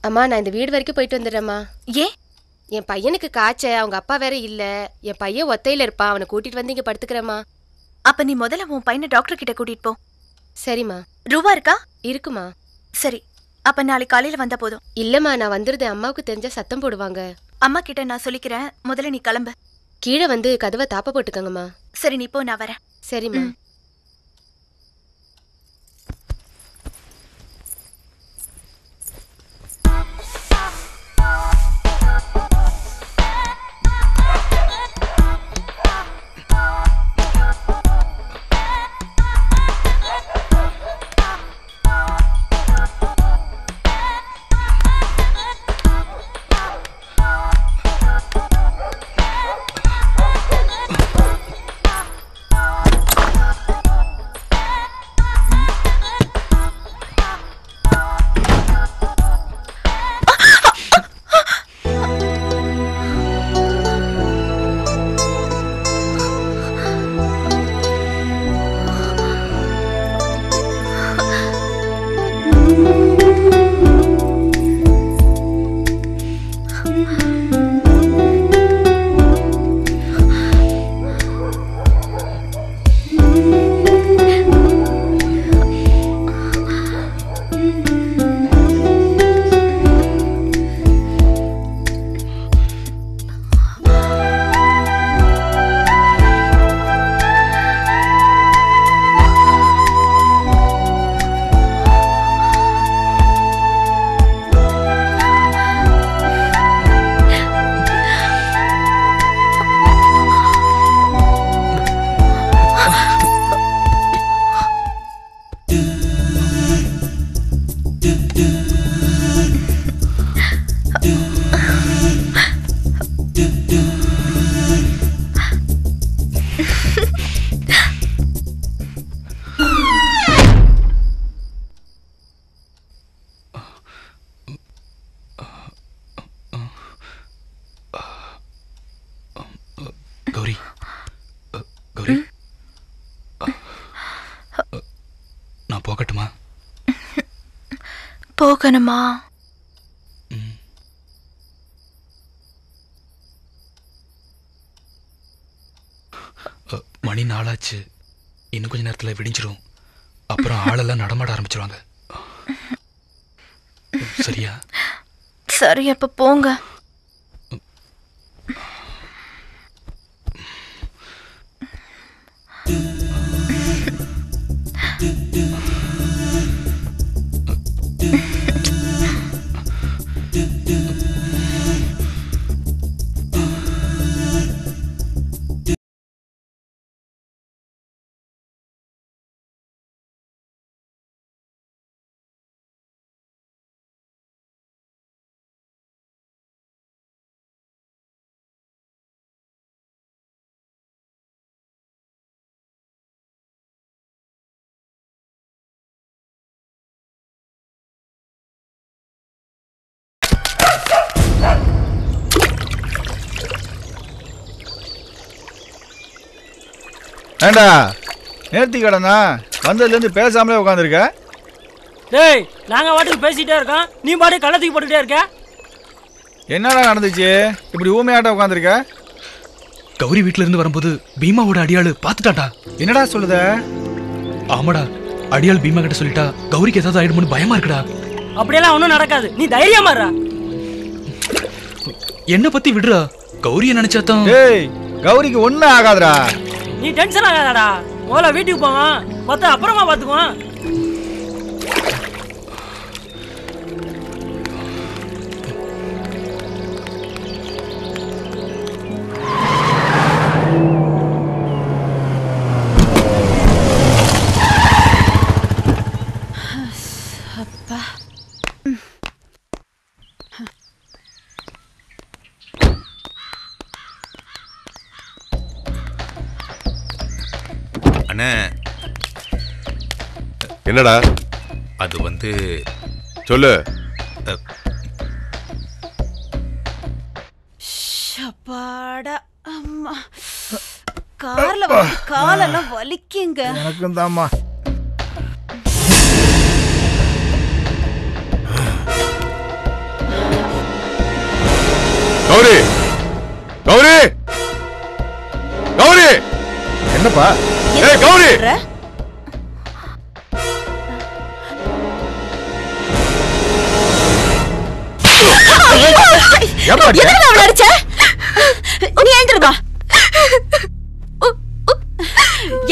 அம்மா நான் இந்த வீடு வரைக்கும் போயிட்டு வந்துடுறேம்மா. ஏன்? என் பையனுக்கு காய்ச்ச, அவங்க அப்பா வேற இல்ல. என் பையன் ஒத்தையில இருப்பான், அவனை கூட்டிட்டு வந்து இங்க படுத்துக்கிறேம்மா. அப்ப நீ முதல்ல உன் பையனை டாக்டர் கிட்ட கூட்டிட்டு போ. சரிம்மா. ரூபா இருக்கா? இருக்குமா. சரி, அப்ப நாளைக்கு காலையில வந்தா போதும். இல்லம்மா, நான் வந்துருது. அம்மாவுக்கு தெரிஞ்சா சத்தம் போடுவாங்க. அம்மா கிட்ட நான் சொல்லிக்கிறேன். முதல்ல நீ கிளம்பு. கீழே வந்து கதவை தாப்ப போட்டுக்கங்கம்மா. சரி, நீ போ, நான் வரேன். சரிம்மா. கௌரி, கௌரி, நான் போகட்டுமா? போகணுமா? மணி 4 ஆச்சு. இன்னும் கொஞ்ச நேரத்தில் விடிஞ்சிரும். அப்புறம் ஆளெல்லாம் நடமாட ஆரம்பிச்சிருவாங்க. சரியா? சரி, அப்ப போங்க. ஏண்டா நேர்த்தி கடனா வந்ததுலேருந்து பேசாமலே உட்காந்துருக்க? டேய், நாங்கள் வாட்டுக்கு பேசிகிட்டே இருக்கோம், நீ பாட்டு கள்ளத்துக்கு போட்டுகிட்டே இருக்க. என்னடா நடந்துச்சு இப்படி ஊமையாட்ட உட்காந்துருக்க? கௌரி வீட்டுல இருந்து வரும்போது பீமாவோட அடியாளு பாத்துட்டாடா. என்னடா சொல்லுத? ஆமாடா, அடியாள் பீமா கிட்ட சொல்லிட்டா கௌரிக்கு ஏதாவது ஆயிடுமோன்னு பயமா இருக்குடா. அப்படியெல்லாம் ஒன்றும் நடக்காது, நீ தைரியமா இருடா. என்ன பத்தி விடுறா, கௌரிய நினைச்சாதான். ஏய், கௌரிக்கு ஒன்றும் ஆகாதுடா. நீ டென்ஷன் ஆகாதடா. முதல்ல வீட்டுக்கு போவான், மொத்தம் அப்புறமா பார்த்துக்குவான். என்னடா அது வந்து சொல்லு. ஷப்பாடா அம்மா, கார்ல வந்து காலெல்லாம் வலிக்குங்க. எனக்கும் தாம்மா. கௌரி கௌரி கௌரி என்னப்பா? ஏய் கௌரி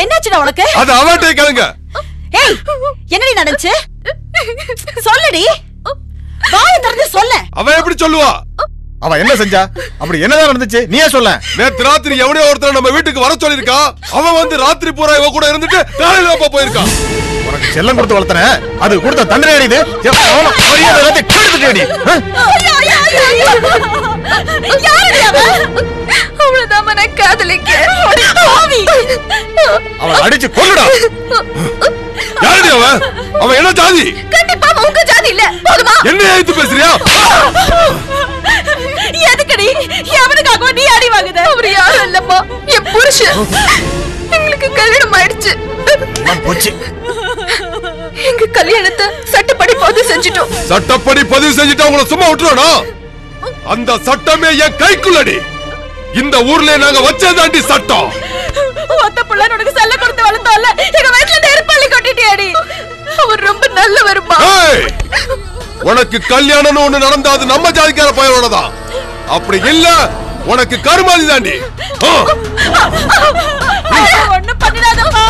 என்னாச்சுடா உனக்கு? அது அவட்டே கேளுங்க. ஏய் என்னடி நடந்துச்சு? சொல்லுடி, வாயை திறந்து சொல்ல. அவ எப்படி சொல்லுவா? அவ என்ன செஞ்சா? அப்படி என்னதான் நடந்துச்சு நீயே சொல்ல. நேத்து ராத்திரி எவனோ ஒருத்தர் நம்ம வீட்டுக்கு வர சொல்லிருக்கா. அவன் வந்து ராத்திரி பூரா இவ கூட இருந்துட்டு காலையில போயிருக்கான். உனக்கு செல்லம் கொடுத்து வளர்த்தன, அது கொடுத்த தண்டனை அடிது. அவ்வளவுதான் நான் காதலிக்க. அவன் அடிச்சு கொல்லுடா. யாரடி அவன்? அவன் என்ன ஜாதி? கண்டிப்பா உங்க ஜாதி இல்ல. போதுமா? என்ன ஏத்து பேசுறியா? எதுக்கடி எவனுக்காக நீ அடி வாங்குத? அவர் யாரும் இல்லம்மா, என் புருஷன். எங்களுக்கு கல்யாணம் ஆயிடுச்சு. போச்சு. எங்க கல்யாணத்தை சட்டப்படி பதிவு செஞ்சிட்டோம். சட்டப்படி பதிவு செஞ்சுட்டா உங்களை சும்மா விட்டுருவானா? அந்த சட்டமே என் கைக்குள்ளடி. இந்த ஊர்ல நாங்க வச்சதாண்டி சட்டம். ஒத்த புள்ள உனக்கு செல்ல கொடுத்து வளர்த்தோம்ல, எங்க வயித்துல நெருப்பள்ளி கொட்டிட்டியாடி. அவர் ரொம்ப நல்லவருமா. உனக்கு கல்யாணம்னு ஒண்ணு நடந்தா அது நம்ம ஜாதிக்கார பையனோடதான். அப்படி இல்ல உனக்கு கருமாதி தாண்டி. ஒண்ணு பண்ணிடாதப்பா.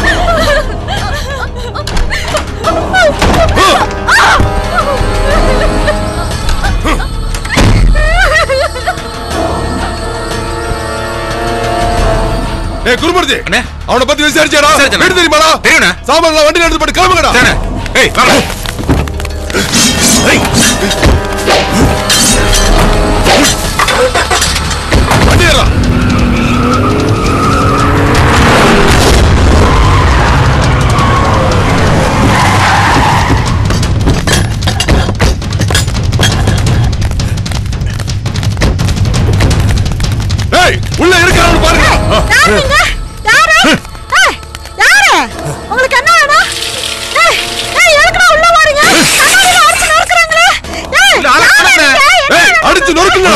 ஏய் குருமூர்த்தி, அவனை பத்தி விசாரிச்சாடா? வீடு தெரியுமாடா? தெரியும்ண்ணே. சாமான்லாம் வண்டியில எடுத்து போட்டு கிளம்புங்கடா. ஏய் வாடா. வண்டி ஏறா. உள்ள இருக்கான்னு பாருங்க. உங்களுக்கு என்ன வேணும்? அடிச்சு நொறுக்குங்க.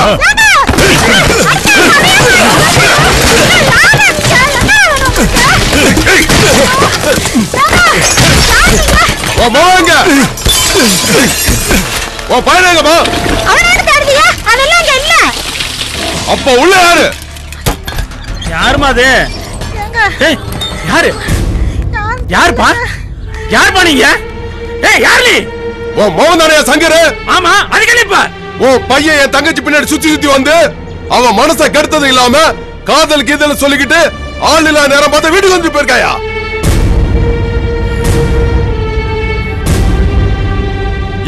பயணங்கம்மா. அப்ப உள்ள யாரு? யாருமா அது? யாரு? யாருப்பா? யாருப்பா நீங்க? யாரு நீ? மோகன் தானே சங்கரு? ஆமா, அதுக்கு இப்ப பையன் என் தங்கச்சி பின்னாடி சுத்தி வந்து அவன் மனசை கெடுத்தது இல்லாம காதல் கீதல் சொல்லிக்கிட்டு ஆள் இல்ல நேரம் பார்த்து வீட்டுக்கு வந்து போயிருக்காயா?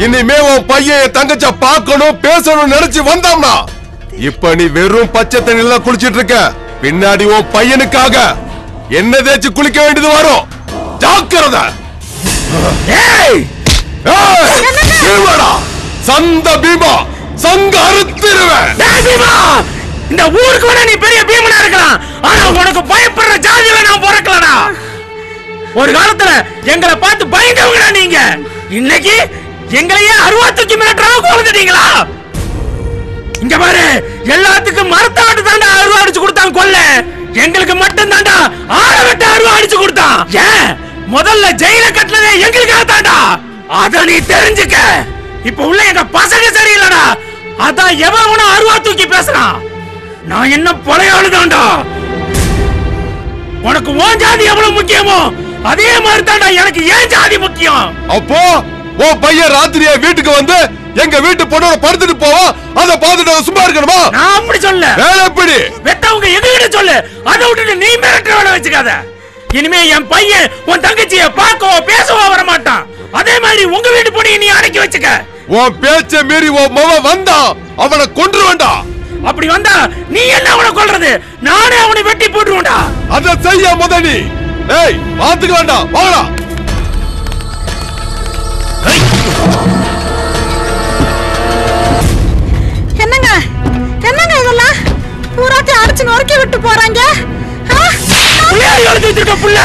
இனிமே உன் பையன் என் தங்கச்ச பார்க்கணும் பேசணும் நினைச்சு வந்தாம்னா இப்ப நீ வெறும் பச்சை தண்ணில குளிச்சிட்டு இருக்க. பின்னாடி உன் பையனுக்காக என்ன தேய்ச்சி குளிக்க வேண்டியது வரும். ஜாக்கிரதை. சந்த பீமா சங்க அறுத்திருவேன். இந்த ஊருக்கு வேணா நீ பெரிய பீமனா இருக்கலாம், ஆனா உனக்கு பயப்படுற ஜாதியில நான் பிறக்கலடா. ஒரு காலத்துல எங்களை பார்த்து பயந்தவங்கடா நீங்க. இன்னைக்கு எங்களையே அருவா தூக்கி மிரட்டுற அளவுக்கு வளர்ந்துட்டீங்களா? இங்க பாரு, எல்லாத்துக்கும் மரத்தாட்டு தாண்டா அருவா அடிச்சு கொடுத்தாங்க கொல்ல. எங்களுக்கு மட்டும் தாண்டா ஆள வெட்ட அருவா அடிச்சு கொடுத்தான். ஏன் முதல்ல ஜெயில கட்டினதே எங்களுக்காக தாண்டா. அத நீ தெரிஞ்சுக்க. இப்ப உள்ள எங்க பசங்க சரியில்லடா, அதான் எவனும் அருவா தூக்கி பேசுறான். நான் என்ன பழையாளுதான்டா. உனக்கு உன் ஜாதி எவ்வளவு முக்கியமோ அதே மாதிரி தாண்டா எனக்கு ஏன் ஜாதி முக்கியம். அப்போ உன் பையன் ராத்திரியா வீட்டுக்கு வந்து எங்க வீட்டு பொண்ணோட படுத்துட்டு போவோம், அதை பார்த்துட்டு சும்மா இருக்கணுமா? நான் அப்படி சொல்ல. வேற எப்படி? வெத்தவங்க எதுக்கிட்ட சொல்லு, அதை விட்டுட்டு நீ மிரட்டுற வேலை வச்சுக்காத. இனிமே என் பையன் உன் தங்கச்சியை பார்க்கவோ பேசவோ வர மாட்டான். அதே மாதிரி உங்க வீட்டு பொண்ணையை நீ அடக்கி வச்சுக்க. உன் பேச்ச மீறி உன் மவன் வந்தா அவனை கொன்று வேண்டாம். அப்படி வந்தா நீ என்ன அவனை கொல்றது? நானே அவனை வெட்டி போட்டுருவேன்டா. அத செய்ய முதனி. ஏய் பாத்துக்கலாம்டா, வாடா. என்னங்க என்னங்க இதெல்லாம் பூராத்தி அடிச்சு நொறுக்கி விட்டு போறாங்க. புள்ளையாரி வளர்த்து வச்சிருக்க புள்ள